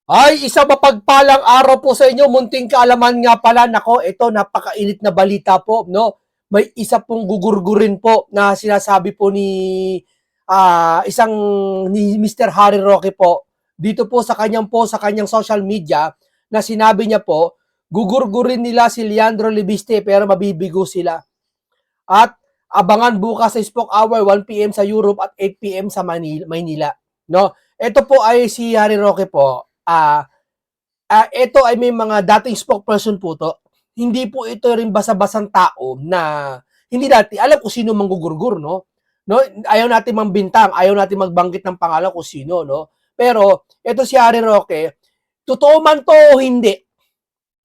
Ay, isa mapagpalang araw po sa inyo. Munting kaalaman nga pala. Nako, ito napakainit na balita po, no? May isa pong gugurgurin po na sinasabi po isang ni Mr. Harry Roque po dito po sa kanyang social media na sinabi niya po gugurgurin nila si Leandro Libiste pero mabibigo sila. At abangan bukas sa Spoke Hour 1 PM sa Europe at 8 PM sa Maynila, no? Ito po ay si Harry Roque po. Ito ay may mga dating spokesperson po to. Hindi po ito rin basa-basang tao na hindi natin alam kung sino manggugurgur, no? No, ayaw natin mambintang, ayaw natin magbanggit ng pangalan kung sino, no? Pero ito si Harry Roque, totoo man to o hindi,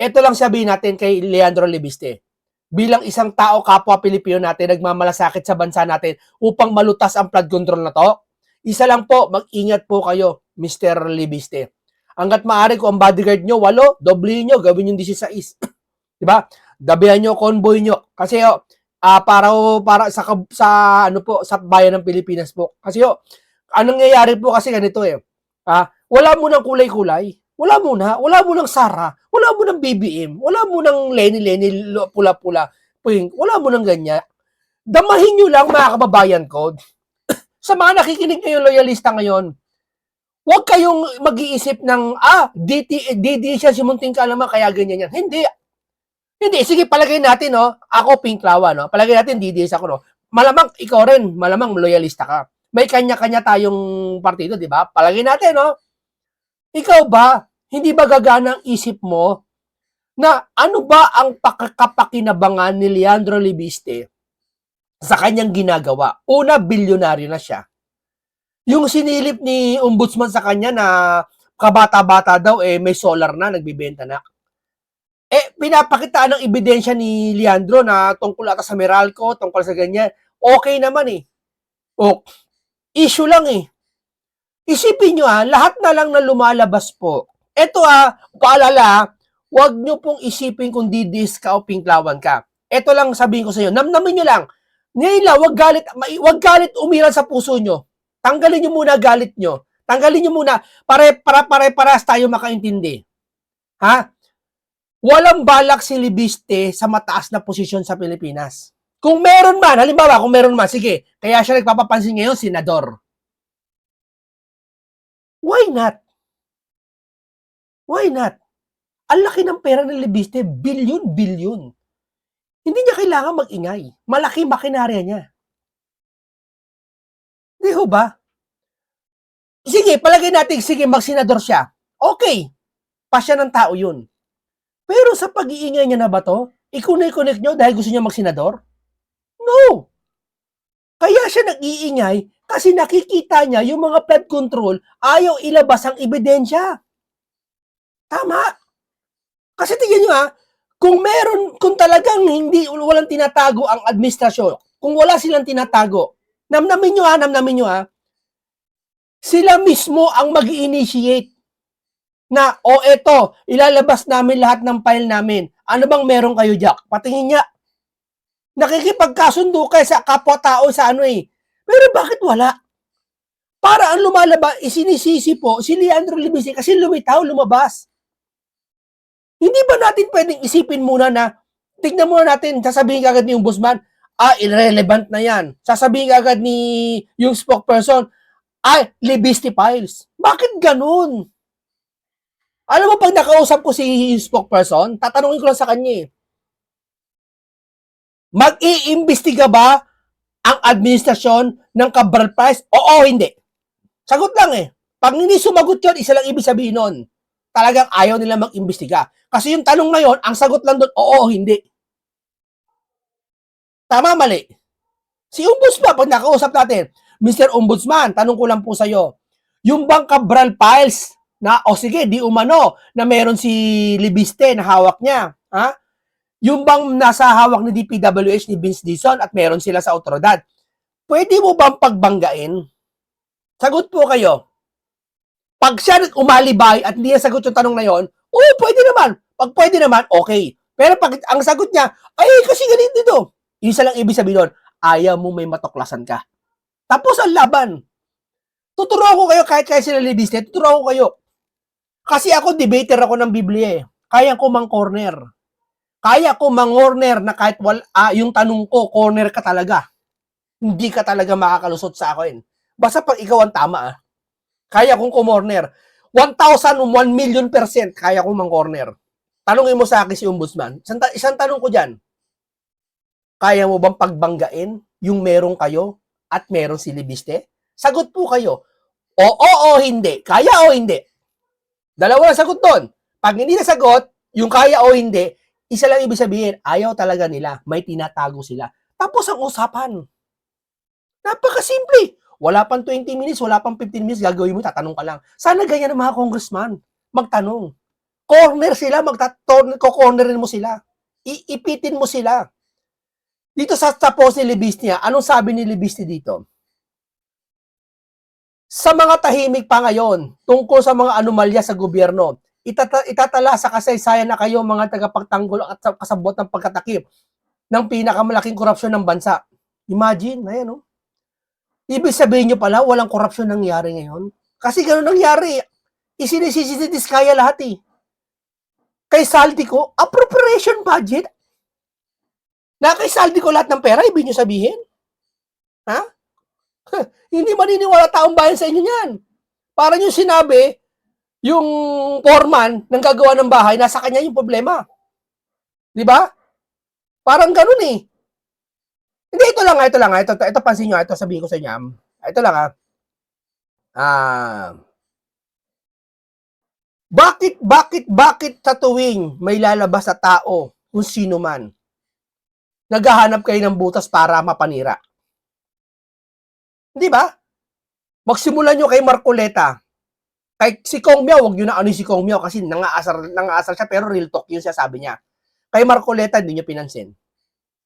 ito lang sabihin natin kay Leandro Libiste. Bilang isang tao kapwa Pilipino natin nagmamalasakit sa bansa natin upang malutas ang flood control na to, isa lang po, mag-ingat po kayo, Mr. Libiste. Hanggat maaari ko ang bodyguard nyo, 8, doblihin nyo, gawin yung 16. Diba? Dabihan nyo, convoy nyo. Kasi para sa bayan ng Pilipinas po. Kasi anong nangyayari po kasi ganito wala mo ng kulay-kulay. Wala mo ng Sara, wala mo ng BBM, wala mo ng Lenny, pula-pula, pink, wala mo ng ganyan. Damahin nyo lang mga kababayan ko. Sa mga nakikinig ngayon, loyalista ngayon, huwag kayong mag-iisip ng, DD siya si Munting Kaalaman, kaya ganyan yan. Hindi. Sige, palagay natin, no? Ako, Pink Lawa, no? Palagay natin, DD ako, no? Malamang, ikaw rin, malamang loyalista ka. May kanya-kanya tayong partido, di ba? Palagay natin, no? Ikaw ba, hindi ba gagana ang isip mo na ano ba ang kapakinabangan ni Leandro Libiste sa kanyang ginagawa? Una, bilyonaryo na siya. Yung sinilip ni ombudsman sa kanya na kabata-bata daw, may solar na, nagbibenta na. Pinapakita ng ebidensya ni Leandro na tungkol ata sa Meralco, tungkol sa ganyan. Okay naman issue lang Isipin nyo lahat na lang na lumalabas po. Ito paalala, huwag nyo pong isipin kung didis ka o pinklawan ka. Ito lang sabihin ko sa inyo, namnamin nyo lang. Ngayon lang, wag galit umiral sa puso nyo. Tanggalin nyo muna galit nyo. Tanggalin nyo muna, pare-paras tayo makaintindi. Walang balak si Libiste sa mataas na posisyon sa Pilipinas. Kung meron man, halimbawa, sige, kaya siya nagpapapansin ngayon, senador. Why not? Why not? Ang laki ng pera ng Libiste, bilyon. Hindi niya kailangan mag-ingay. Malaki makinarya niya. Di ho ba? Sige, palagay natin, mag-senador siya. Okay, pasya ng tao yun. Pero sa pag-iingay niya na ba to? I-connect nyo dahil gusto niya mag-senador? No! Kaya siya nag-iingay kasi nakikita niya yung mga flood control ayaw ilabas ang ebidensya. Tama. Kasi tingnan nyo kung talagang walang tinatago ang administrasyon, kung wala silang tinatago, namnamin nyo sila mismo ang mag-i-initiate na, eto, ilalabas namin lahat ng file namin. Ano bang meron kayo, Jack? Patingin niya. Nakikipagkasundo kayo sa kapwa-tao sa Pero bakit wala? Para ang lumalabas, isinisisi po si Leandro Libiste kasi lumabas. Hindi ba natin pwedeng isipin muna na, tignan muna natin, sasabihin agad ni ombudsman, irrelevant na yan. Sasabihin agad ni yung spokesperson, Libiste files. Bakit ganun? Alam mo, pag nakausap ko si spokesperson, tatanungin ko lang sa kanya mag-iimbestiga ba ang administrasyon ng Cabral Price? Oo, hindi. Sagot lang Pag hindi sumagot yun, isa lang ibig sabihin nun. Talagang ayaw nila mag-imbestiga. Kasi yung tanong na yun, ang sagot lang doon, oo, hindi. Tama, mali. Si Ombudsman, pag nakausap natin, Mr. Ombudsman, tanong ko lang po sa'yo, yung bang Cabral Files na, sige, di umano, na meron si Libiste na hawak niya, yung bang nasa hawak ni DPWH ni Vince Dizon at meron sila sa otoridad, pwede mo bang pagbanggain? Sagot po kayo. Pag siya umalibay at hindi sagot yung tanong na yon, pwede naman. Pag pwede naman, okay. Pero pag ang sagot niya, kasi ganito dito. Isa lang ibig sabihin nun, ayaw mo may matuklasan ka. Tapos ang laban. Tuturuan ko kayo kahit sila Libiste, tuturuan ko kayo. Kasi ako, debater ako ng Biblia eh. Kaya ko mang-corner. Kaya ko mang-corner na kahit yung tanong ko, corner ka talaga. Hindi ka talaga makakalusot sa akin. Basta pag ikaw ang tama kaya kong kumorner. 1,000,000,000% kaya kong mang-corner. Tanungin mo sa akin si Ombudsman. Isang tanong ko dyan. Kaya mo bang pagbanggain yung meron kayo at meron si Libiste? Sagot po kayo. O hindi. Kaya o hindi? Dalawa na sagot doon. Pag hindi nasagot, yung kaya o hindi, isa lang ibig sabihin, ayaw talaga nila. May tinatago sila. Tapos ang usapan. Napakasimple. Wala pang 20 minutes, wala pang 15 minutes, gagawin mo, tatanong ka lang. Sana ganyan ang mga congressman. Magtanong. Corner sila, cornerin mo sila. Iipitin mo sila. Dito sa post ni Libiste niya, anong sabi ni Libiste dito? Sa mga tahimik pa ngayon, tungkol sa mga anomalya sa gobyerno, itatala sa kasaysayan na kayo mga tagapagtanggol at kasabot ng pagkatakip ng pinakamalaking korupsyon ng bansa. Imagine, ayan Ibig sabihin nyo pala, walang korupsyon nangyari ngayon. Kasi gano'n nangyari. Isinisisi ni Diskaya lahat eh. Kay Saldi ko, appropriation budget. Na kay Saldi ko lahat ng pera, ibig nyo sabihin? Ha? Hindi maniniwala taong bayan sa inyo yan. Parang yung sinabi, yung foreman ng gagawa ng bahay, nasa kanya yung problema. Di ba? Parang ganun eh. Hindi, ito lang. Ito pansin nyo, ito sabihin ko sa inyo. Ito lang bakit sa tuwing may lalabas na tao, kung sino man, naghahanap kayo ng butas para mapanira? Di ba? Magsimulan nyo kay Marcoleta. Kay si Kong Miao, wag nyo na si Kong Miao kasi nangaasar siya, pero real talk yun siya sabi niya. Kay Marcoleta, hindi nyo pinansin.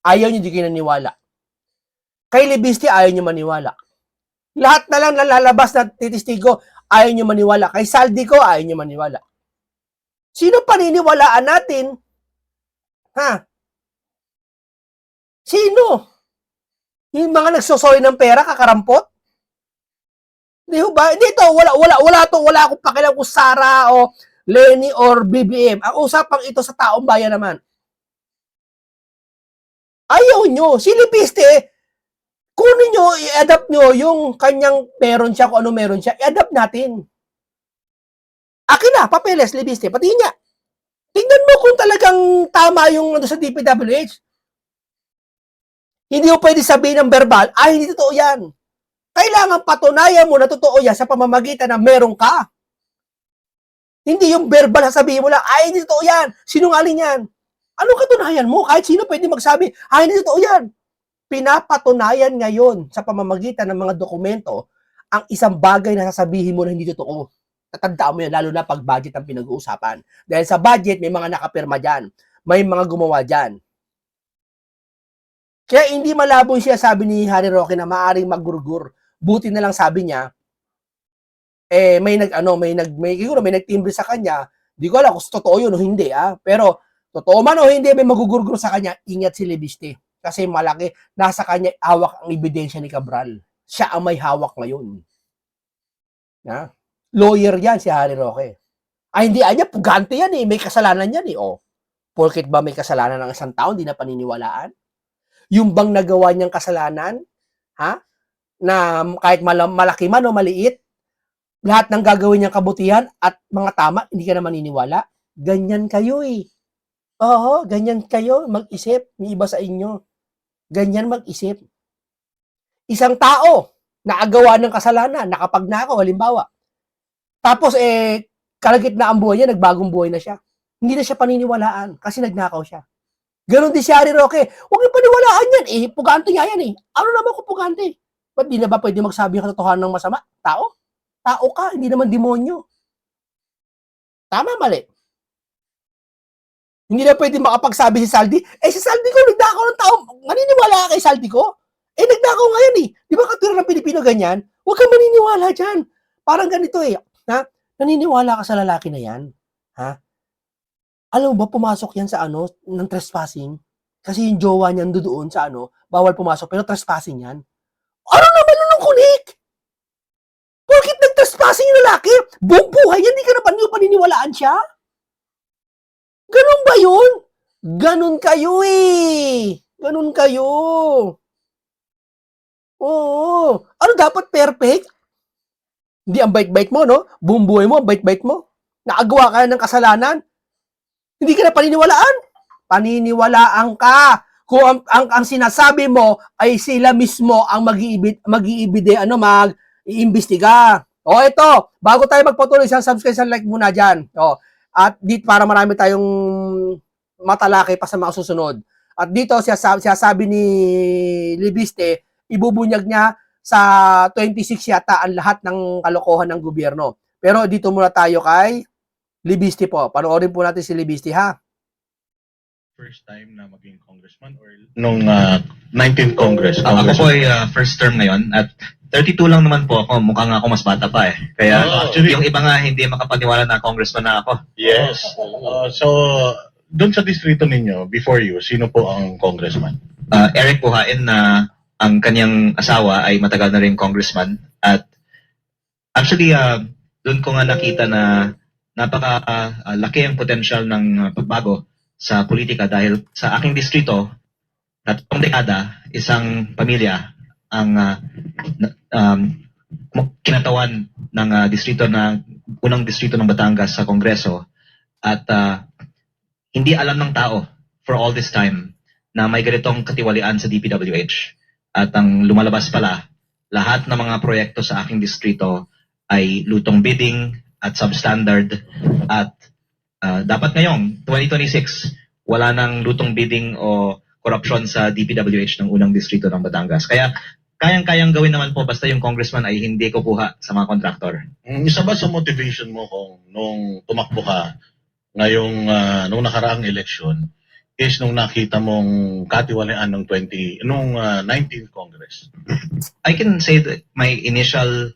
Ayaw nyo, hindi kayo naniwala. Kay Libiste, ayaw nyo maniwala. Lahat na lang nalalabas na titistigo, ayaw nyo maniwala. Kay Saldi ko, ayaw nyo maniwala. Sino paniniwalaan natin? Ha? Sino? Yung mga nagsosoy ng pera, kakarampot? Di ba? Dito, wala akong pakialam kung Sara o Lenny or BBM. Ang usapang ito sa taong bayan naman. Ayaw nyo. Si Libiste, kunin nyo, i-adapt nyo yung kanyang meron siya, kung ano meron siya, i-adapt natin. Akin na, papeles, Libiste, pati niya. Tingnan mo kung talagang tama yung sa DPWH. Hindi mo pwede sabihin ng verbal, hindi totoo yan. Kailangan patunayan mo na totoo yan sa pamamagitan na meron ka. Hindi yung verbal sasabihin mo lang, hindi totoo yan. Sinungaling yan. Anong katunayan mo? Kahit sino pwede magsabi, hindi totoo yan. Pinapatunayan ngayon sa pamamagitan ng mga dokumento ang isang bagay na sasabihin mo na hindi totoo. Tatandaan mo yan, lalo na pag budget ang pinag-uusapan. Dahil sa budget, may mga nakapirma dyan. May mga gumawa dyan. Kaya hindi malabo siya sabi ni Harry Roque na maaaring maggurgur. Buti na lang sabi niya, may nagtimbre sa kanya. Di ko alam kung totoo yun o hindi. Pero totoo man o hindi, may magugurgur sa kanya, ingat si Libiste. Kasi malaki, nasa kanya hawak ang ebidensya ni Cabral. Siya ang may hawak ngayon. Lawyer yan si Harry Roque. Hindi niya, pugante yan eh. May kasalanan yan eh. Porket ba may kasalanan ng isang tao, hindi na paniniwalaan? Yung bang nagawa niyang kasalanan, na kahit malaki man o maliit, lahat ng gagawin niyang kabutihan at mga tama, hindi ka na maniniwala? Ganyan kayo eh. Oo, ganyan kayo mag-isip. May iba sa inyo. Ganyan mag-isip. Isang tao, nakagawa ng kasalanan, nakapagnakaw, halimbawa. Tapos, kalagitnaan ang buhay niya, nagbagong buhay na siya. Hindi na siya paniniwalaan kasi nagnakaw siya. Ganon din si Harry Roque. Huwag niyo paniwalaan yan eh. Pugante nga yan eh. Ano naman kung pugante? Ba't di na ba pwede magsabi ng katotohanan ng masama? Tao? Tao ka, hindi naman demonyo. Tama, mali. Hindi na pwede makapagsabi si Saldi. Si Saldi ko, nagnakaw ng tao. Maniniwala ka kay Saldi ko? Nagnakaw nga yan eh. Di ba katulad ng Pilipino ganyan? Huwag kang maniniwala dyan. Parang ganito eh. Naniniwala ka sa lalaki na yan? Alam mo ba, pumasok yan sa ng trespassing? Kasi yung jowa niyan doon sa bawal pumasok, pero trespassing yan. Ano naman nung kunik? Bakit trespassing yung lalaki. Buong buhay yan, hindi ka na paniniwalaan siya. Ganun ba yun? Ganun kayo eh. Ganun kayo. Oo. Ano dapat perfect? Hindi ang bait-bait mo, no? Buong buhay mo, ang bait-bait mo. Nakagawa ka ng kasalanan. Hindi ka na paniniwalaan. Paniniwalaan ka. Kung ang sinasabi mo ay sila mismo ang mag-iimbestiga. O ito, bago tayo magpatuloy, subscribe and like muna dyan. O, at dito para marami tayong matalakay pa sa mga susunod. At dito siya sabi ni Libiste, ibubunyag niya sa 26 yata ang lahat ng kalokohan ng gobyerno. Pero dito muna tayo kay Libiste po. Panoorin po natin si Libiste, ha? First time na maging congressman or nung 19th Congress? Ako po ay first term ngayon at 32 lang naman po ako. Mukhang ako mas bata pa eh. Kaya actually, yung iba nga hindi makapaniwala na congressman na ako. yes. So, doon sa distrito ninyo, before you, sino po ang congressman? Eric Buhain na ang kanyang asawa ay matagal na rin congressman. At actually, doon ko nga nakita na napaka-laki ang potential ng pagbago sa politika dahil sa aking distrito, tatlong dekada, isang pamilya ang kinatawan ng unang distrito ng Batangas sa Kongreso at hindi alam ng tao for all this time na may ganitong katiwalian sa DPWH. At ang lumalabas pala, lahat ng mga proyekto sa aking distrito ay lutong bidding at substandard at dapat ngayong 2026 wala nang lutong bidding o korupsyon sa DPWH ng unang distrito ng Batangas. Kaya kayang-kayang gawin naman po basta yung congressman ay hindi kukuha sa mga kontraktor. Isa ba sa motivation mo kung nung tumakbo ka ngayong nung nakaraang eleksyon is nung nakita mong katiwalian ng 19th Congress? I can say that my initial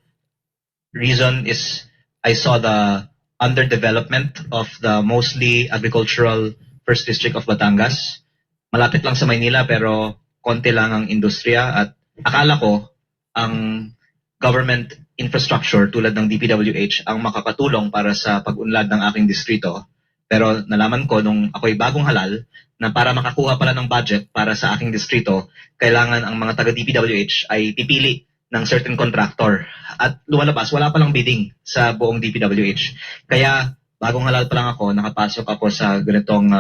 reason is I saw the underdevelopment of the mostly agricultural first district of Batangas. Malapit lang sa Maynila pero konti lang ang industriya at akala ko ang government infrastructure tulad ng DPWH ang makakatulong para sa pag-unlad ng aking distrito. Pero nalaman ko nung ako'y bagong halal na para makakuha pala ng budget para sa aking distrito, kailangan ang mga taga-DPWH ay pipili ng certain contractor. At lumalabas, wala palang bidding sa buong DPWH. Kaya bagong halal pa lang ako, nakapasok ako sa ganitong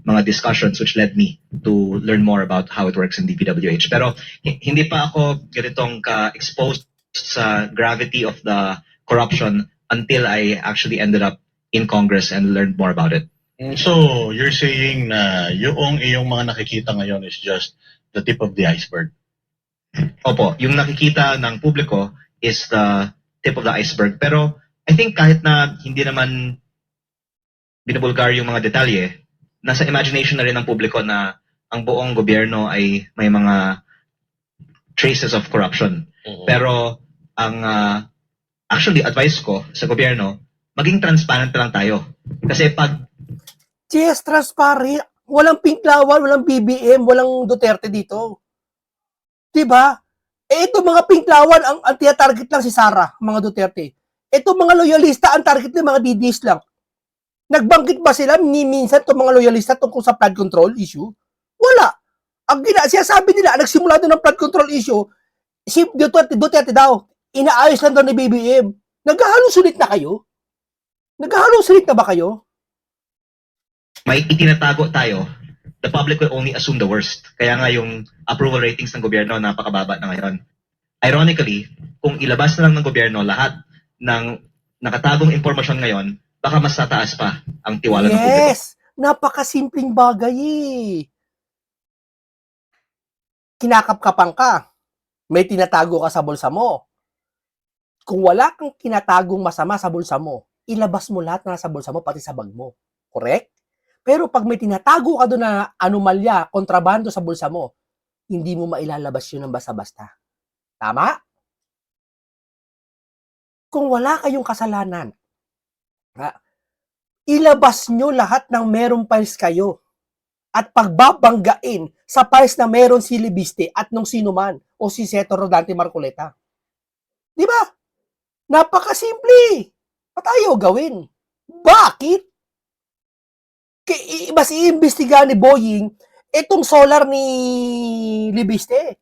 mga discussions which led me to learn more about how it works in DPWH. Pero hindi pa ako ganitong ka-exposed sa gravity of the corruption until I actually ended up in Congress and learned more about it. So, you're saying na yung iyong mga nakikita ngayon is just the tip of the iceberg? Opo, yung nakikita ng publiko is the tip of the iceberg. Pero I think kahit na hindi naman binubulgar yung mga detalye, nasa imagination na rin ng publiko na ang buong gobyerno ay may mga traces of corruption. Pero ang actually advice ko sa gobyerno, maging transparent na lang tayo. Kasi pag Yes, transparent. Walang pinklawan, walang BBM, walang Duterte dito. Diba? Ito mga pinklawan, ang tina-target lang si Sara, mga Duterte. Ito mga loyalista, ang target ng mga DDs lang. Nagbanggit ba sila ni minsan itong mga loyalista tungkol sa flood control issue? Wala. Ang sinasabi nila, nagsimula doon ng flood control issue, si Duterte daw, inaayos lang daw ni BBM. Naghahalong sulit na kayo? Naghahalong sulit na ba kayo? may itinatago tayo, the public will only assume the worst. Kaya nga yung approval ratings ng gobyerno napakababa na ngayon. Ironically, kung ilabas na lang ng gobyerno lahat ng nakatagong impormasyon ngayon, baka mas tataas pa ang tiwala ng publiko. Yes! Napakasimpleng bagay eh. Kinakapkapan ka. May tinatago ka sa bulsa mo. Kung wala kang kinatagong masama sa bulsa mo, ilabas mo lahat na nasa bulsa mo, pati sa bag mo. Correct? Pero pag may tinatago ka doon na anomalya, kontrabando sa bulsa mo, hindi mo mailalabas yun ng basta-basta. Tama? Kung wala kayong kasalanan, ilabas nyo lahat ng merong files kayo at pagbabanggain sa files na meron si Libiste at nung sino man o si Senator Rodante Marcoleta. Di ba? Napakasimple. Ba't ayaw gawin? Bakit? Mas iimbestiga ni Boying itong solar ni Libiste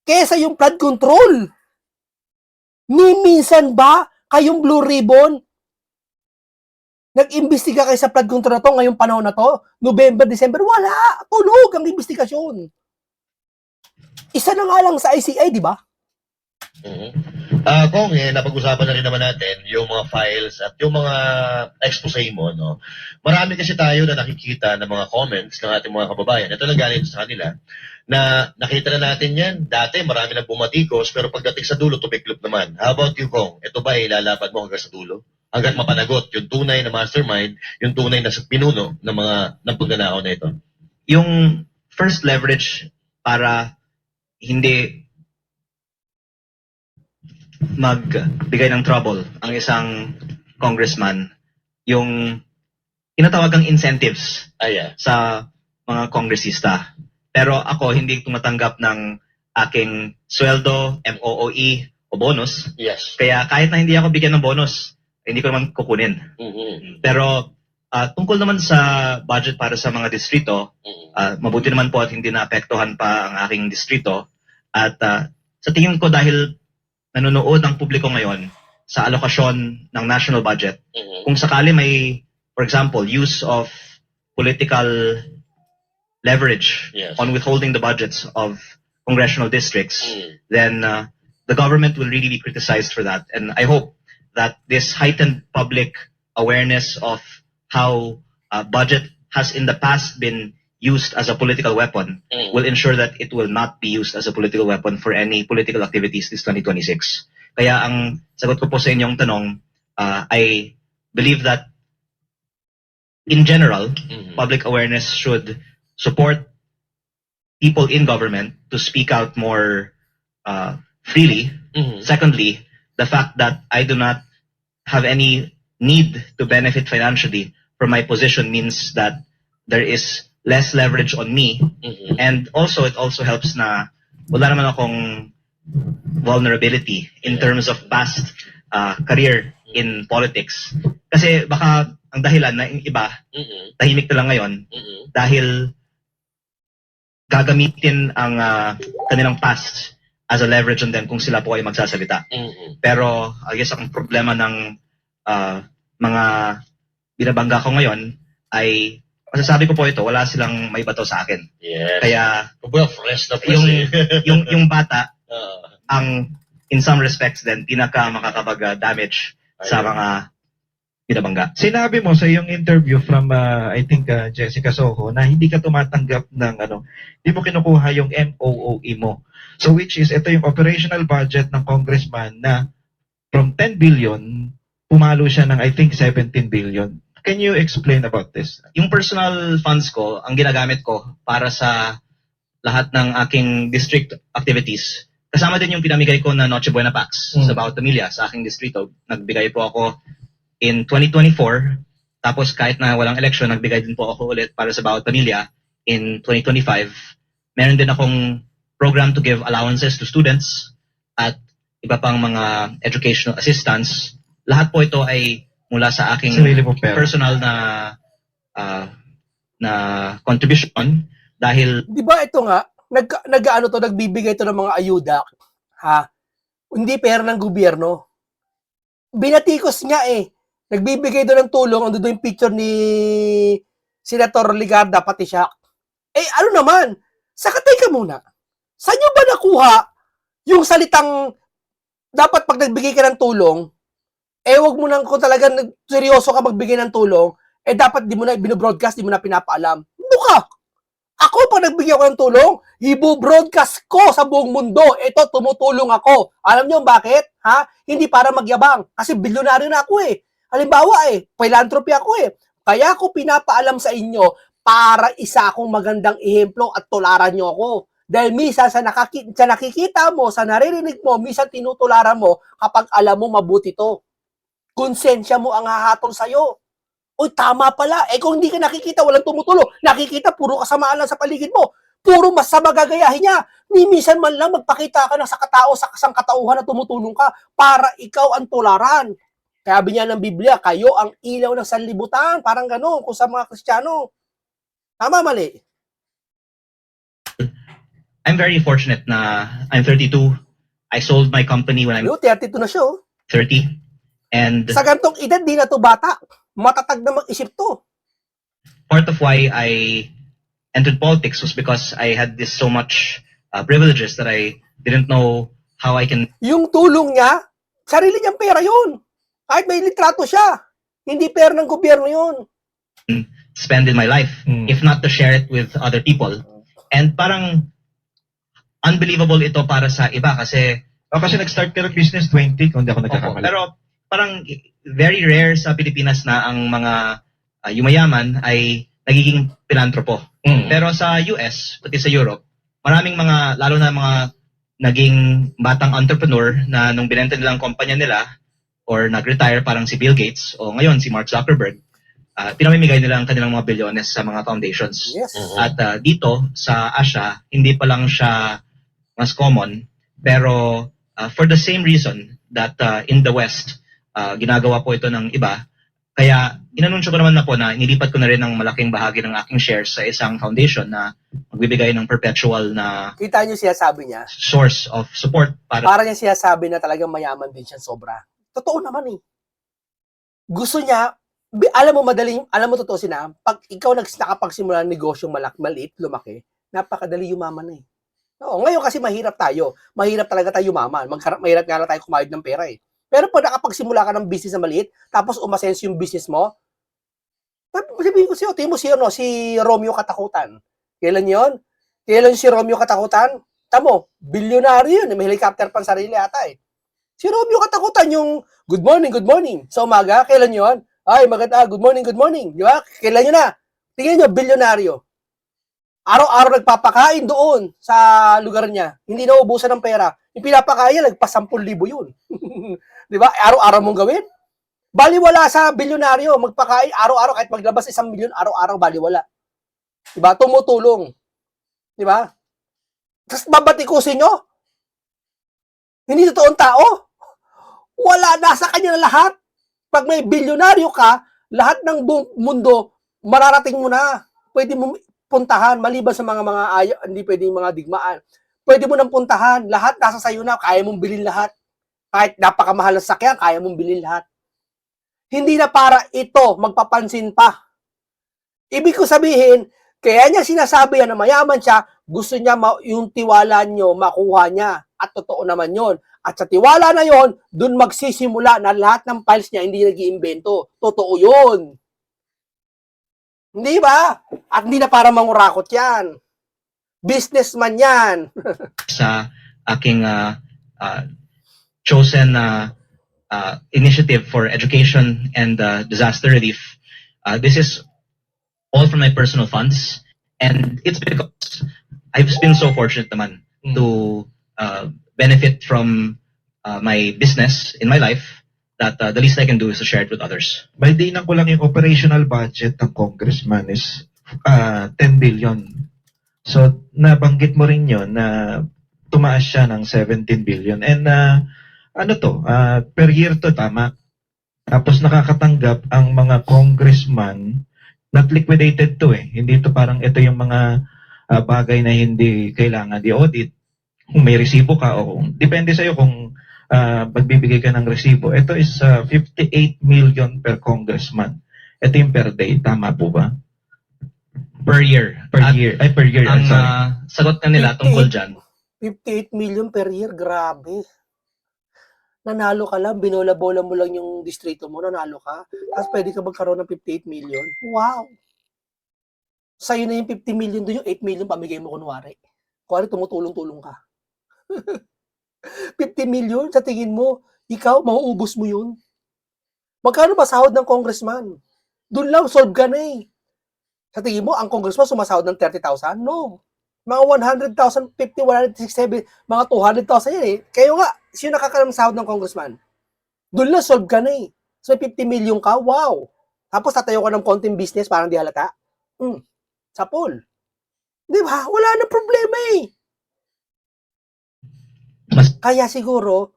kesa yung flood control. Minsan ba kayong Blue Ribbon nag-imbestiga kayo sa flood control na to ngayong panahon na to? November, December, wala. Tulog ang investigasyon. Isa na nga lang sa ICI, di ba? Kung napag-usapan na rin naman natin yung mga files at yung mga expose mo, no? Marami kasi tayo na nakikita ng mga comments ng ating mga kababayan. Ito na galing sa kanila na nakita na natin yan. Dati marami na bumatikos pero pagdating sa dulo, tumiklop naman. How about you, Kong? Ito ba ilalaban mo hanggang sa dulo? Hanggang mapanagot yung tunay na mastermind, yung tunay na pinuno ng pagnanakaw na ito? Yung first leverage para hindi magbigay ng trouble ang isang congressman, yung tinatawagang incentives sa mga kongresista. Pero ako hindi tumatanggap ng aking sweldo, MOOE o bonus. Yes. Kaya kahit na hindi ako bigyan ng bonus, hindi ko naman kukunin. Pero tungkol naman sa budget para sa mga distrito, mabuti naman po at hindi naapektuhan pa ang aking distrito. At sa tingin ko dahil nanonood ang publiko ngayon sa alokasyon ng national budget, kung sakali may, for example, use of political leverage on withholding the budgets of congressional districts, then the government will really be criticized for that. And I hope that this heightened public awareness of how budget has in the past been used as a political weapon will ensure that it will not be used as a political weapon for any political activities this 2026. Kaya ang sagot ko po sa inyong tanong, I believe that in general, public awareness should support people in government to speak out more freely. Secondly, the fact that I do not have any need to benefit financially from my position means that there is less leverage on me. And also, it also helps na wala naman akong vulnerability in terms of past career in politics. Kasi baka ang dahilan na yung iba, tahimik na lang ngayon, dahil gagamitin ang kanilang past as a leverage on them kung sila po ay magsasalita. Pero I guess ang problema ng mga binabangga ko ngayon ay masasabi ko po ito, wala silang may bato sa akin. Yes. Kaya Well, fresh na yung bata ang in some respects din pinaka makakapag-damage sa mga binabangga. Sinabi mo sa iyong interview from I think Jessica Soho na hindi ka tumatanggap ng hindi mo kinukuha yung MOOE mo. So which is ito yung operational budget ng congressman na from 10 billion pumalo siya ng I think 17 billion. Can you explain about this? Yung personal funds ko, ang ginagamit ko para sa lahat ng aking district activities. Kasama din yung pinamigay ko na Noche Buena Packs sa bawat pamilya sa aking distrito. Nagbigay po ako in 2024. Tapos kahit na walang election, nagbigay din po ako ulit para sa bawat pamilya in 2025. Meron din akong program to give allowances to students at iba pang mga educational assistance. Lahat po ito ay mula sa aking Sarili mo pera. personal na contribution dahil Di ba ito nga, nagbibigay ito ng mga ayuda, ha? Hindi pera ng gobyerno. Binatikos nga eh. Nagbibigay doon ng tulong, ando doon yung picture ni Senator Ligarda, pati siya. Ano naman? Teka muna. Saan nyo ba nakuha yung salitang dapat pag nagbigay ka ng tulong, wag mo nang kung talagang seryoso ka magbigay ng tulong, dapat di mo na binobroadcast, di mo na pinapaalam. Ano ka? Ako, pag nagbigay ako ng tulong, ibo-broadcast ko sa buong mundo. Ito, tumutulong ako. Alam niyo bakit? Ha? Hindi para magyabang. Kasi bilyonaryo na ako eh. Halimbawa philanthropy ako eh. Kaya ako pinapaalam sa inyo para isa akong magandang ehemplo at tularan niyo ako. Dahil misa sa nakikita mo, sa naririnig mo, misa tinutularan mo kapag alam mo mabuti to. Konsensya mo ang hahatol sa'yo. Uy, tama pala. Kung hindi ka nakikita, walang tumutulong. Nakikita, puro kasamaan lang sa paligid mo. Puro masama gagayahin niya. Ni minsan man lang magpakita ka na sa katao, sa sangkatauhan na tumutulong ka para ikaw ang tularan. Kaya niya ng Biblia, kayo ang ilaw ng sanlibutan. Parang gano'n kung sa mga Kristiyano. Tama, mali. I'm very fortunate na I'm 32. I sold my company when I'm Ano, 32 na siya, oh. 30. And Sa gantong edad, di na to bata. Matatag na mag-isip to. part of why I entered politics was because I had this so much privileges that I didn't know how I can Yung tulong niya, sarili niyang pera yun. Kahit may litrato siya. Hindi pera ng gobyerno yun. spend in my life, if not to share it with other people. And parang unbelievable ito para sa iba kasi Kasi nag-start ka ng business 20, kung hindi ako opo, nagkakamali. pero parang very rare sa Pilipinas na ang mga yumayaman ay nagiging pilantropo. Pero sa US, pati sa Europe, maraming mga, lalo na mga naging batang entrepreneur na nung binenta nilang kumpanya nila or nag-retire parang si Bill Gates o ngayon si Mark Zuckerberg, pinamimigay nila ang kanilang mga bilyones sa mga foundations. Yes. At dito sa Asia, hindi pa lang siya mas common, pero for the same reason that in the West, ginagawa po ito ng iba, kaya inanunsyo ko naman na po na inilipat ko na rin ng malaking bahagi ng aking shares sa isang foundation na magbibigay ng perpetual na Kita niyo siya sabi niya. source of support para Para niya siya sabi na talagang mayaman din siya sobra. Totoo naman eh. Gusto niya, alam mo totoo sina, pag ikaw nakapagsimula ng negosyong maliit, lumaki, napakadali yumaman na eh. Oo, ngayon kasi mahirap tayo. Mahirap talaga tayo yumaman. Mahirap nga lang tayo kumayod ng pera eh. Pero pag nakapagsimula ka ng business na maliit, tapos umasenso yung business mo, sabihin ko sa'yo, tingin mo si Romeo Katakutan. Kailan yon? Kailan si Romeo Katakutan? Tamo, bilyonaryo yun. May helicopter pang sarili ata eh. Si Romeo Katakutan yung good morning. Sa umaga, kailan yon? Ay, maganda, good morning. Di ba? Kailan yun na? Tingnan nyo, bilyonaryo. Araw-araw nagpapakain doon sa lugar niya. Hindi naubusan ng pera. Yung pinapakain niya, nagpa 10,000 yun. Di ba? Araw-araw mong gawin. Baliwala sa bilyonaryo. Magpakain araw-araw, kahit maglabas 1 milyon, araw-araw baliwala. Di ba? Tumutulong. Di ba? Tapos babatikusin nyo. Hindi totoong tao. Wala, nasa kanya na lahat. Pag may bilyonaryo ka, lahat ng mundo, mararating mo na. Pwede mo puntahan, maliban sa mga hindi pwedeng mga digmaan. Pwede mo nang puntahan, lahat nasa sayo na, kaya mong bilhin lahat. Kahit napakamahal na sakyan, kaya mong bilhin lahat. Hindi na para ito, magpapansin pa. Ibig ko sabihin, kaya niya sinasabi yan na mayaman siya, gusto niya yung tiwala nyo, makuha niya. At totoo naman yon. At sa tiwala na yon, dun magsisimula na lahat ng files niya hindi nag-iimbento. Totoo yun. Hindi ba? At hindi na para mangurakot yan. Businessman yan. sa aking chosen initiative for education and disaster relief. This is all from my personal funds, and it's because I've been so fortunate naman to benefit from my business in my life that the least I can do is to share it with others. By day na ko lang yung operational budget ng congressman is 10 billion. So, nabanggit mo rin yun na tumaas siya ng 17 billion. And per year to, tama. Tapos nakakatanggap ang mga congressman, not liquidated to eh. Hindi to parang ito yung mga bagay na hindi kailangan di-audit. Kung may resibo ka o depende sa'yo kung magbibigay ka ng resibo. Ito is 58 million per congressman. Ito yung per day. Tama po ba? Per year. Per At year. Ay, per year. ang Sorry. sagot na nila tungkol dyan, 58 million per year, grabe. Nanalo ka lang, binola-bola mo lang yung distrito mo, nanalo ka. Tapos pwede ka magkaroon ng 58 million. Wow! Sa'yo na yung 50 million doon, yung 8 million pamigay mo kunwari. Kunwari tumutulong-tulong ka. 50 million, sa tingin mo, ikaw, mauubos mo yun. Magkano ba sahod ng congressman? Doon lang, solve ka na eh. Sa tingin mo, ang congressman sumasahod ng 30,000? No. Mga 100,000, 50, 167, mga 200,000 yan eh. Kayo nga, sino nakakaroon ng sahod ng congressman? Doon lang, solve ka na eh. So, 50 million ka, wow. Tapos, tatayo ka ng konting business, parang di halata. Sapol. Di ba? Wala na problema eh. Kaya siguro,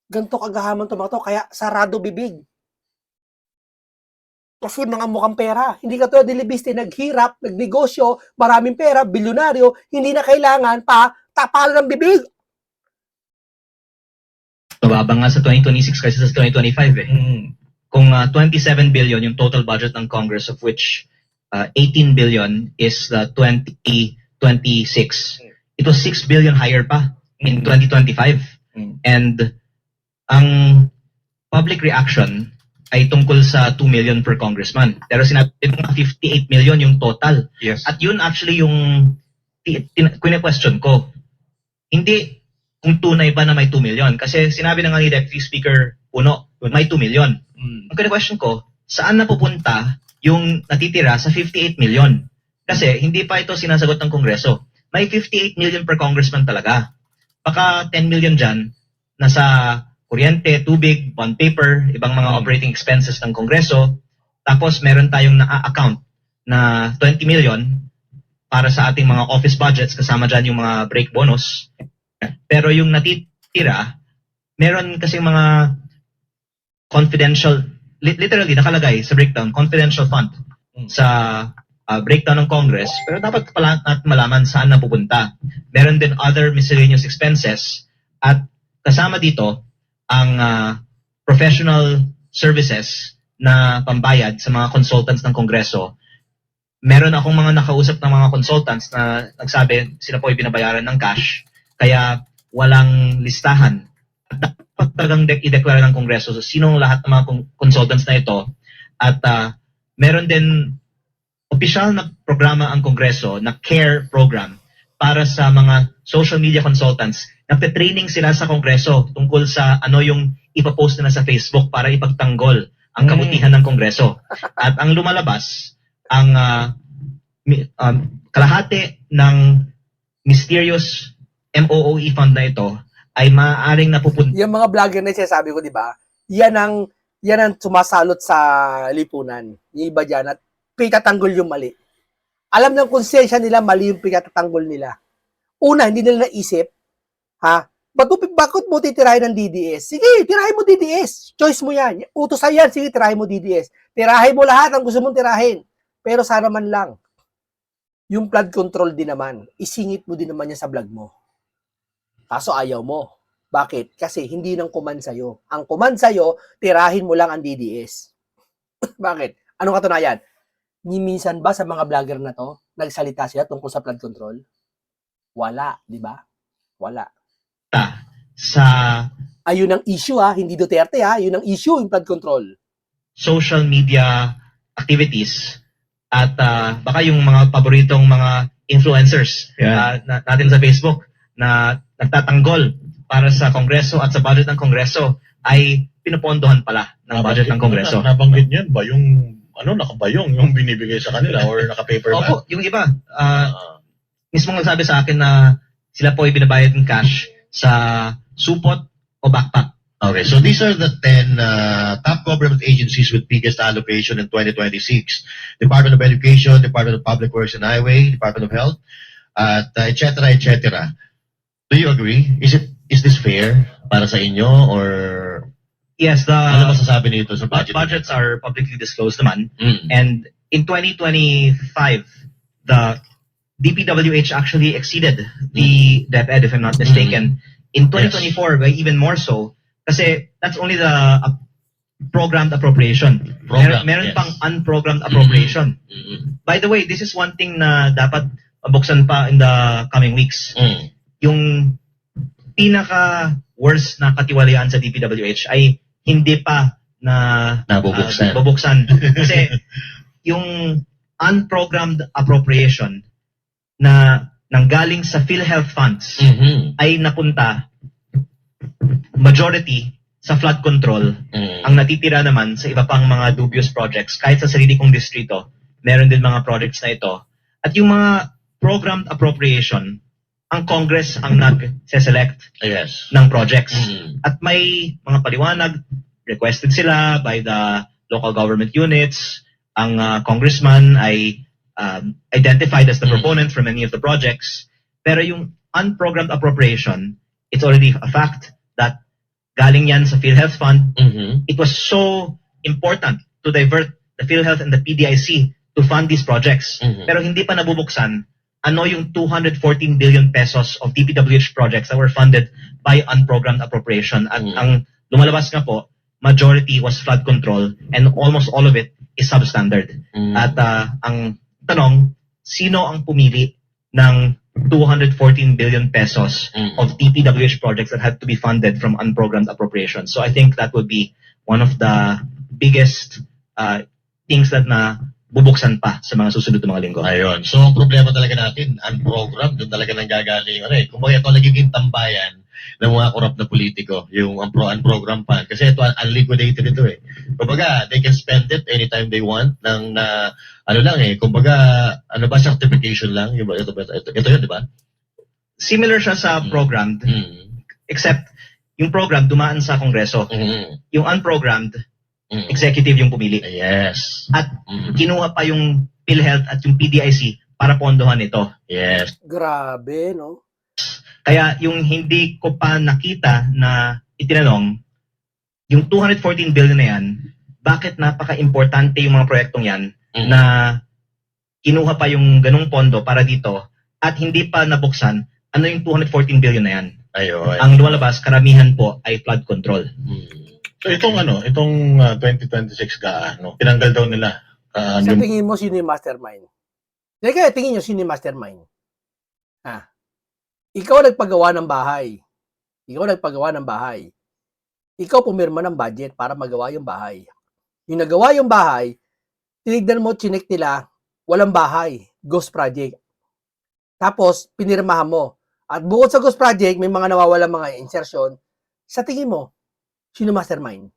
ganito kagahaman to mga to, kaya sarado bibig. Kasi mga mukhang pera. Hindi ka to nilibiste, naghirap, nagnegosyo, maraming pera, bilyonaryo, hindi na kailangan pa tapalan ng bibig. Mababa nga sa 2026 kasi sa 2025 eh. Kung 27 billion yung total budget ng Congress, of which 18 billion is 2026. It was 6 billion higher pa in 2025. And ang public reaction ay tungkol sa 2 million per congressman. Pero sinabi mo 58 million yung total. Yes. At yun actually yung question ko. Hindi kung tunay ba na may 2 million. Kasi sinabi na nga ni Deputy Speaker Puno, may 2 million. Ang question ko, saan napupunta yung natitira sa 58 million? Kasi hindi pa ito sinasagot ng Kongreso. May 58 million per congressman talaga. Baka 10 million dyan, nasa kuryente, tubig, bond paper, ibang mga operating expenses ng Kongreso. Tapos meron tayong na-account na 20 million para sa ating mga office budgets, kasama dyan yung mga break bonus. Pero yung natitira, meron kasi mga confidential, literally nakalagay sa breakdown, confidential fund sa breakdown ng Congress, pero dapat pala natin malaman saan napupunta. Meron din other miscellaneous expenses at kasama dito ang professional services na pambayad sa mga consultants ng Kongreso. Meron akong mga nakausap ng mga consultants na nagsabi sila po ay binabayaran ng cash, kaya walang listahan. Dapat talagang i-declare ng Kongreso sino lahat ng mga consultants na ito. At meron din opisyal na programa ang Kongreso na CARE program para sa mga social media consultants. Nagpe-training sila sa Kongreso tungkol sa ano yung ipapost nila sa Facebook para ipagtanggol ang kabutihan ng Kongreso. At ang lumalabas, ang kalahati ng mysterious MOOE fund na ito ay maaaring napupunta. Yung mga vlogger na sinasabi ko, di ba? Yan ang sumasalot sa lipunan. Yung iba dyan at pitatanggol yung mali. Alam ng konsensya nila, mali yung pitatanggol nila. Una, hindi nila naisip, ha? Bakit mo titirahin ng DDS? Sige, tirahin mo DDS. Choice mo yan. Utosan yan, sige, tirahin mo DDS. Tirahin mo lahat ang gusto mong tirahin. Pero sana man lang, yung flood control din naman, isingit mo din naman yan sa vlog mo. Kaso ayaw mo. Bakit? Kasi hindi nang command sa'yo. Ang command sa'yo, tirahin mo lang ang DDS. Bakit? Anong katunayan? Minsan ba sa mga vlogger na to, nagsalita sila tungkol sa flood control? Wala, di ba? Wala. Sa Ayun ang issue hindi Duterte yun ang issue, yung flood control. social media activities at baka yung mga paboritong mga influencers natin sa Facebook na nagtatanggol para sa Kongreso at sa budget ng Kongreso ay pinupondohan pala ng budget ng Kongreso. Nabanggit niyan ba yung nakabayong yung binibigay sa kanila or naka-paperback? Opo, yung iba, mismo nagsabi sa akin na sila po ay binabayad ng cash sa supot o backpack. Okay, so these are the 10 top government agencies with biggest allocation in 2026. Department of Education, Department of Public Works and Highway, Department of Health, at et cetera, et cetera. Do you agree? Is this fair para sa inyo or Yes, ano masasabi nito sa budget? budgets are publicly disclosed naman. Mm. And in 2025, the DPWH actually exceeded the DepEd, if I'm not mistaken. In 2024, by even more so, kasi that's only the programmed appropriation. Meron yes. pang unprogrammed appropriation. By the way, this is one thing na dapat mabuksan pa in the coming weeks. Yung pinaka-worst na katiwalian sa DPWH ay hindi pa na nabubuksan. Kasi yung unprogrammed appropriation na nanggaling sa PhilHealth funds ay napunta majority sa flood control. Ang natitira naman sa iba pang mga dubious projects. Kahit sa sarili kong distrito, meron din mga projects na ito. At yung mga programmed appropriation, ang Congress ang nag-select ng projects. At may mga paliwanag, requested sila by the local government units. Ang congressman ay identified as the Mm. proponent for many of the projects. Pero yung unprogrammed appropriation, it's already a fact that galing yan sa PhilHealth Fund. Mhm. It was so important to divert the PhilHealth and the PDIC to fund these projects. Mhm. Pero hindi pa nabubuksan ano yung 214 billion pesos of DPWH projects that were funded by unprogrammed appropriation. At Mm. ang lumalabas nga po, majority was flood control and almost all of it is substandard. Mm. At ang tanong, sino ang pumili ng 214 billion pesos Mm. of DPWH projects that had to be funded from unprogrammed appropriation? So I think that would be one of the biggest things that na bubuksan pa sa mga susunod na mga linggo. Ayun. So, ang problema talaga natin, unprogrammed, doon talaga nanggagaling. Kung ito ang nagiging tambayan ng mga korrupt na politiko, yung unprogrammed fund. Kasi ito, unliquidated ito eh. Kumbaga, they can spend it anytime they want ng kumbaga, ano ba, certification lang? Ito yun, di ba? Similar siya sa programmed, Mm. except yung program dumaan sa Kongreso. Mm. Yung unprogrammed, Mm. executive yung pumili. Yes. At Mm. kinuha pa yung PhilHealth at yung PDIC para pondohan ito. Yes. Grabe, no? Kaya yung hindi ko pa nakita na itinanong, yung 214 billion na yan, bakit napaka-importante yung mga proyektong yan Mm. na kinuha pa yung ganung pondo para dito at hindi pa nabuksan, ano yung 214 billion na yan? Ayun. Ang lumalabas, karamihan po ay flood control. Mm. So itong 2026 tinanggal daw nila Sa yung tingin mo, sino yung mastermind? Kaya tingin nyo, sino yung mastermind? Ikaw nagpagawa ng bahay. Ikaw pumirma ng budget para magawa yung bahay. Yung nagawa yung bahay, tinignan mo, chinek nila, walang bahay. Ghost project. Tapos, pinirmahan mo. At bukod sa ghost project, may mga nawawala mga insertion. Sa tingin mo, sino mastermind?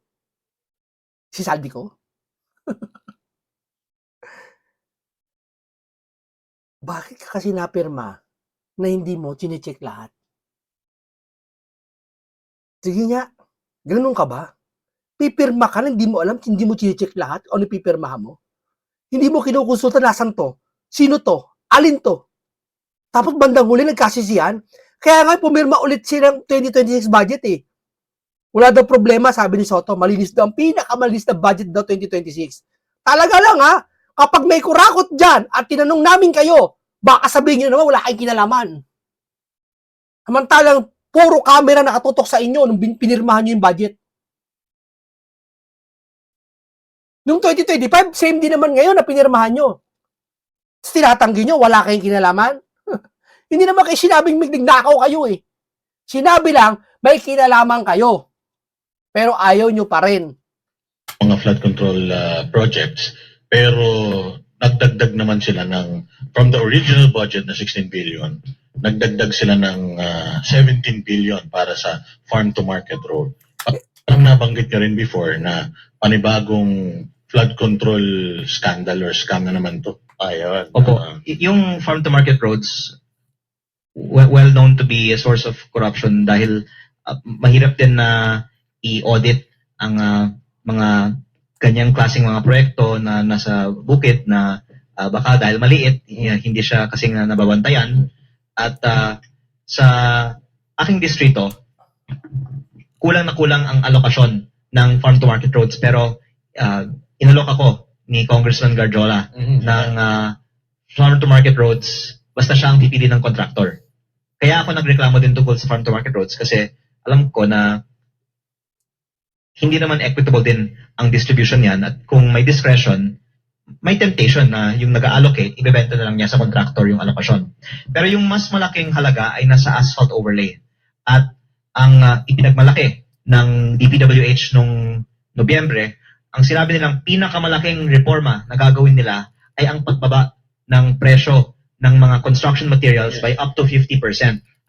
Si Saldico? Bakit ka kasi napirma na hindi mo chinecheck lahat? Sige nga, ganun ka ba? Pipirma ka na hindi mo alam, hindi mo chinecheck lahat o ano pipirmahan mo? Hindi mo kinukonsulta nasan to? Sino to? Alin to? Tapos bandang huli nagkasisihan. Kaya nga pumirma ulit silang 2026 budget eh. Wala daw problema, sabi ni Soto. Malinis daw. Ang pinakamalinis na budget daw 2026. Talaga lang ha. Kapag may kurakot dyan at tinanong namin kayo, baka sabihin nyo naman wala kayong kinalaman. Samantalang puro camera nakatutok sa inyo nung pinirmahan nyo yung budget. Nung 2025, same din naman ngayon na pinirmahan nyo. Tapos tinatanggi nyo, wala kayong kinalaman. Hindi naman kayo sinabing nagnakaw kayo eh. Sinabi lang, may kinalaman kayo. Pero ayaw nyo pa rin. mga flood control projects, pero nagdagdag naman sila from the original budget na 16 billion, nagdagdag sila ng 17 billion para sa farm to market road. Parang nabanggit nyo rin before na panibagong flood control scandal or scam na naman to. Ayun. Opo, yung farm to market roads, well known to be a source of corruption dahil mahirap din na i-audit ang mga ganyang klaseng mga proyekto na nasa bukid na baka dahil maliit, hindi siya kasing nababantayan. At sa aking distrito, kulang na kulang ang alokasyon ng farm to market roads pero inalok ako ni Congressman Garjola ng farm to market roads basta siya ang pipili ng contractor. Kaya ako nagreklamo din tungkol sa farm to market roads kasi alam ko na hindi naman equitable din ang distribution yan at kung may discretion, may temptation na yung nag-allocate, ibebenta na lang niya sa contractor yung alokasyon. Pero yung mas malaking halaga ay nasa asphalt overlay. At ang ipinagmalaki ng DPWH nung Nobyembre, ang sinabi nilang pinakamalaking reforma na gagawin nila ay ang pagbaba ng presyo ng mga construction materials by up to 50%.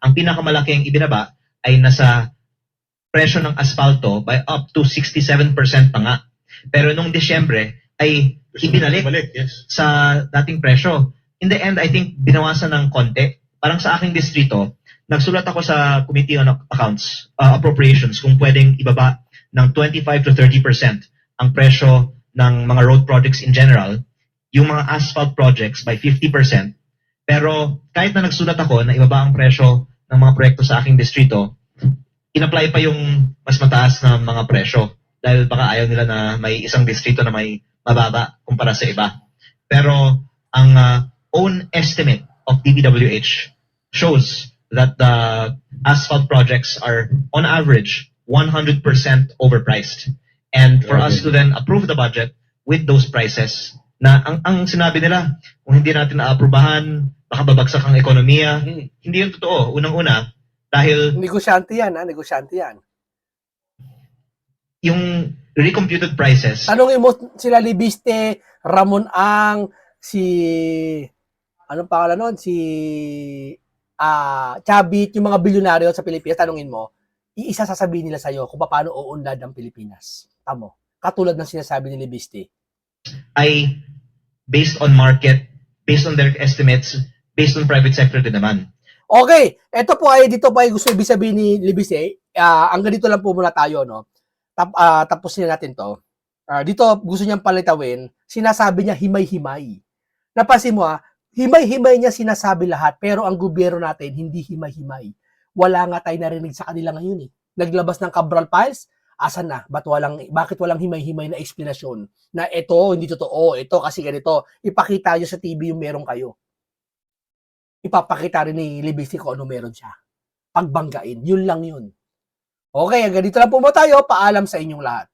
Ang pinakamalaking ibinaba ay nasa presyo ng asfalto by up to 67% pa nga. Pero nung Disyembre ay ibinalik Yes. sa dating presyo. In the end, I think binawasan ng konti. Parang sa aking distrito, nagsulat ako sa Committee on Accounts, Appropriations, kung pwedeng ibaba ng 25 to 30% ang presyo ng mga road projects in general. yung mga asphalt projects by 50%. Pero kahit na nagsulat ako na ibaba ang presyo ng mga proyekto sa aking distrito, in-apply pa yung mas mataas na mga presyo dahil baka ayaw nila na may isang distrito na may mababa kumpara sa iba. Pero ang own estimate of DPWH shows that the asphalt projects are on average 100% overpriced. And for us to then approve the budget with those prices, na ang sinabi nila, kung hindi natin naaprubahan, baka babagsak ang ekonomiya. Hindi yun totoo. Unang-una, dahil Negosyante yan, ha? Negosyante yan. yung recomputed prices, Tanungin mo sila Libiste, Ramon Ang, si anong pangalan nun? Si Chavit, yung mga bilyonaryo sa Pilipinas, tanungin mo, iisa sasabihin nila sa'yo kung paano uunlad ang Pilipinas. Tamo. Katulad ng sinasabi ni Libiste. ay based on market, based on their estimates, based on private sector din naman. Okay, ito po ay, dito po ay gusto ibig sabihin ni Libiste, ang ganito lang po muna tayo, no? Tapusin na natin to. Dito, gusto niyang palitawin, sinasabi niya himay-himay. Napansin mo himay-himay niya sinasabi lahat, pero ang gobyerno natin hindi himay-himay. Wala nga tayo narinig sa kanila ngayon eh. Naglabas ng Cabral Files, asan na? Bakit walang himay-himay na eksplanasyon? Na ito, hindi totoo, ito kasi ganito. Ipakita niyo sa TV yung meron kayo. Ipapakita rin ni Libisi kung ano meron siya. Pagbanggain, yun lang yun. Okay, hanggang dito lang po mo tayo. Paalam sa inyong lahat.